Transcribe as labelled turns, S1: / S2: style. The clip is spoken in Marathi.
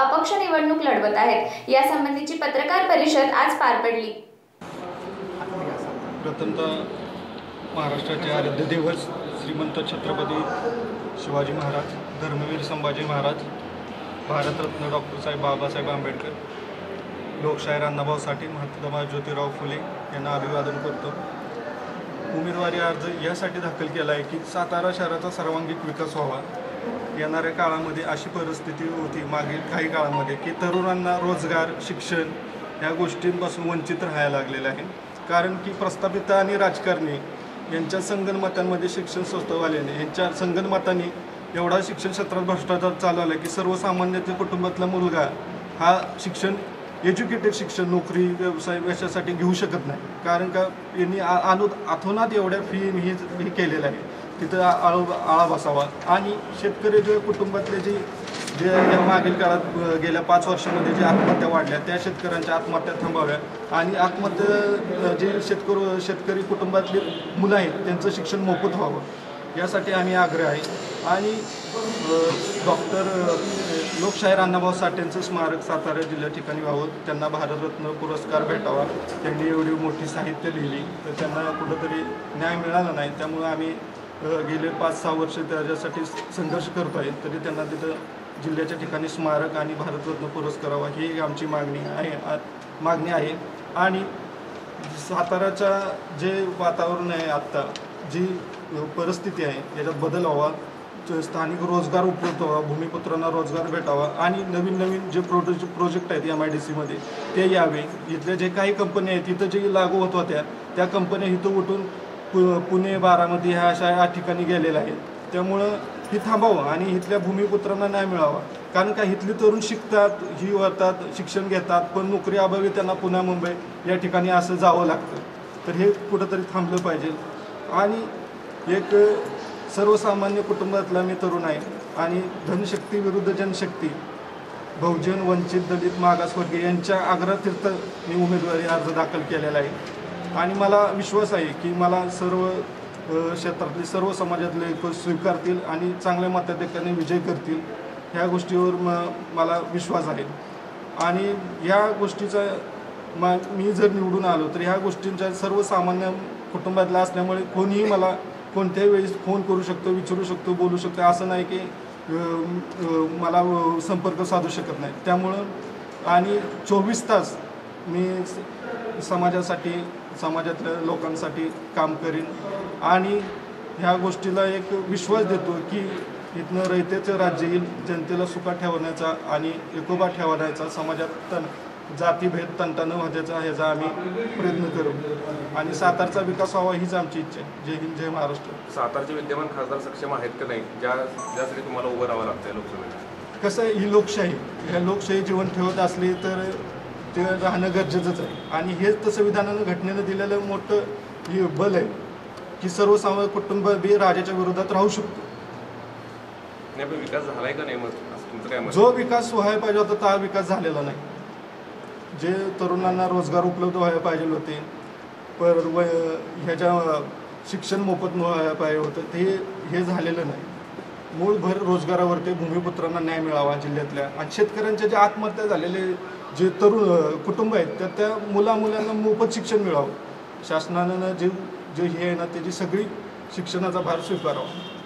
S1: अपक्ष निवडणूक लढवत आहेत। यासंबंधीची पत्रकार परिषद आज पार पडली।
S2: प्रथमतः महाराष्ट्राचे आराध्य दैवत श्रीमंत छत्रपती शिवाजी महाराज, धर्मवीर संभाजी महाराज, भारतरत्न डॉक्टर साहेब बाबासाहेब आंबेडकर, लोकशाहीर अण्णाभाऊ साठे, महात्मा ज्योतिराव फुले यांना अभिवादन करतो। उमेदवारी अर्ज यासाठी दाखल केला आहे की सातारा शहराचा सर्वांगीण विकास व्हावा। येणाऱ्या काळामध्ये अशी परिस्थिती होती मागील काही काळामध्ये की तरुणांना रोजगार, शिक्षण या गोष्टींपासून वंचित राहायला लागलेलं आहे। कारण की प्रस्थापित आणि राजकारणी यांच्या संगणमतांमध्ये शिक्षण संस्थावाल्याने यांच्या संगणमतांनी एवढा शिक्षण क्षेत्रात भ्रष्टाचार चालू आहे की सर्वसामान्य कुटुंबातला मुलगा हा शिक्षण एज्युकेटेड शिक्षण नोकरी व्यवसाय याच्यासाठी घेऊ शकत नाही। कारण का यांनी अथोनात एवढ्या फी हे केलेलं आहे, तिथं आळा बसावा। आणि शेतकरी जे कुटुंबातले जे या मागील काळात गेल्या 5 वर्षामध्ये जे आत्महत्या वाढल्या त्या शेतकऱ्यांच्या आत्महत्या थांबाव्या आणि आत्महत्या जे शेतकरी कुटुंबातली मुलं आहेत त्यांचं शिक्षण मोफत व्हावं यासाठी आम्ही आग्रह आहे। आणि डॉक्टर लोकशाहीर अण्णाभाऊ साठेंचं स्मारक सातारा जिल्ह्या ठिकाणी व्हावं, त्यांना भारतरत्न पुरस्कार भेटावा। त्यांनी एवढी मोठी साहित्य लिहिली तर त्यांना कुठंतरी न्याय मिळाला नाही, त्यामुळे आम्ही गेले 5-6 वर्ष त्याच्यासाठी संघर्ष करतो आहे। तरी त्यांना तिथं जिल्ह्याच्या ठिकाणी स्मारक आणि भारतरत्न पुरस्कारावा ही आमची मागणी आहे। आणि साताराच्या जे वातावरण आहे आत्ता जी परिस्थिती आहे याच्यात बदल व्हावा, स्थानिक रोजगार उपलब्ध व्हावा, भूमिपुत्रांना रोजगार भेटावा आणि नवीन जे प्रोजेक्ट आहेत MIDCमध्ये ते यावे। इथल्या जे काही कंपनी आहेत तिथं जे लागू होत होत्या त्या कंपन्या इथं उठून पुणे, बारामती ह्या अशा ठिकाणी गेलेल्या आहेत, त्यामुळं ही थांबावं आणि इथल्या भूमिपुत्रांना न्याय मिळावा। कारण का इथली तरुण शिकतात, ही वरतात, शिक्षण घेतात, पण नोकरी अभावी त्यांना पुणे, मुंबई या ठिकाणी असं जावं लागतं। तर हे कुठंतरी थांबलं पाहिजे। आणि एक सर्वसामान्य कुटुंबातला मी तरुण आहे आणि धनशक्ती विरुद्ध जनशक्ती, बहुजन, वंचित, दलित, मागासवर्गीय यांच्या आग्रहातीर्थ मी उमेदवारी अर्ज दाखल केलेला आहे। आणि मला विश्वास आहे की मला सर्व क्षेत्रातले सर्व समाजातले लोक स्वीकारतील आणि चांगल्या मताधिक्याने विजय करतील ह्या गोष्टीवर मला विश्वास आहे। आणि या गोष्टीचा मी जर निवडून आलो तर ह्या गोष्टींच्या सर्वसामान्य कुटुंबातला असल्यामुळे कोणीही मला कोणत्याही वेळेस फोन करू शकतो, विचारू शकतो, बोलू शकतो, असं नाही की मला संपर्क साधू शकत नाही। त्यामुळं आणि 24 तास मी समाजासाठी, समाजातल्या लोकांसाठी काम करीन आणि ह्या गोष्टीला एक विश्वास देतो की इथनं रयतेचं राज्य येईल, जनतेला सुखात ठेवण्याचा आणि एकोपा ठेवण्याचा, समाजात जातीभेद तंटा न व्हायचा ह्याचा आम्ही प्रयत्न करू आणि सातारचा विकास व्हावा हीच आमची इच्छा आहे। जय हिंद, जय महाराष्ट्र।
S3: सातारचे विद्यमान खासदार सक्षम आहेत का नाही ज्यासाठी तुम्हाला उभं राहावं लागतं लोकसभेत?
S2: कसं आहे, ही लोकशाही, ह्या लोकशाही जीवन ठेवत असली तर ते राहणं गरजेचंच आहे। आणि हेच तर संविधानानं, घटनेनं दिलेलं मोठं हे बल आहे की सर्वसामान्य कुटुंब बी राजाच्या विरोधात राहू शकतो।
S3: नाही पण विकास झालाय का नाही मग तुमचं काय मत?
S2: जो विकास व्हायला पाहिजे होता तो विकास झालेला नाही। जे तरुणांना रोजगार उपलब्ध व्हायला पाहिजे होते, पर ह्याच्या शिक्षण मोफत व्हायला पाहिजे होतं ते हे झालेलं नाही। मूळ भर रोजगारावरती भूमिपुत्रांना न्याय मिळावा जिल्ह्यातल्या, आणि शेतकऱ्यांच्या जे आत्महत्या झालेले जे तरुण कुटुंब आहेत तर त्या मुलांना मोफत शिक्षण मिळावं। शासनानं जे हे आहे ना त्याची सगळी शिक्षणाचा भार स्वीकारावा।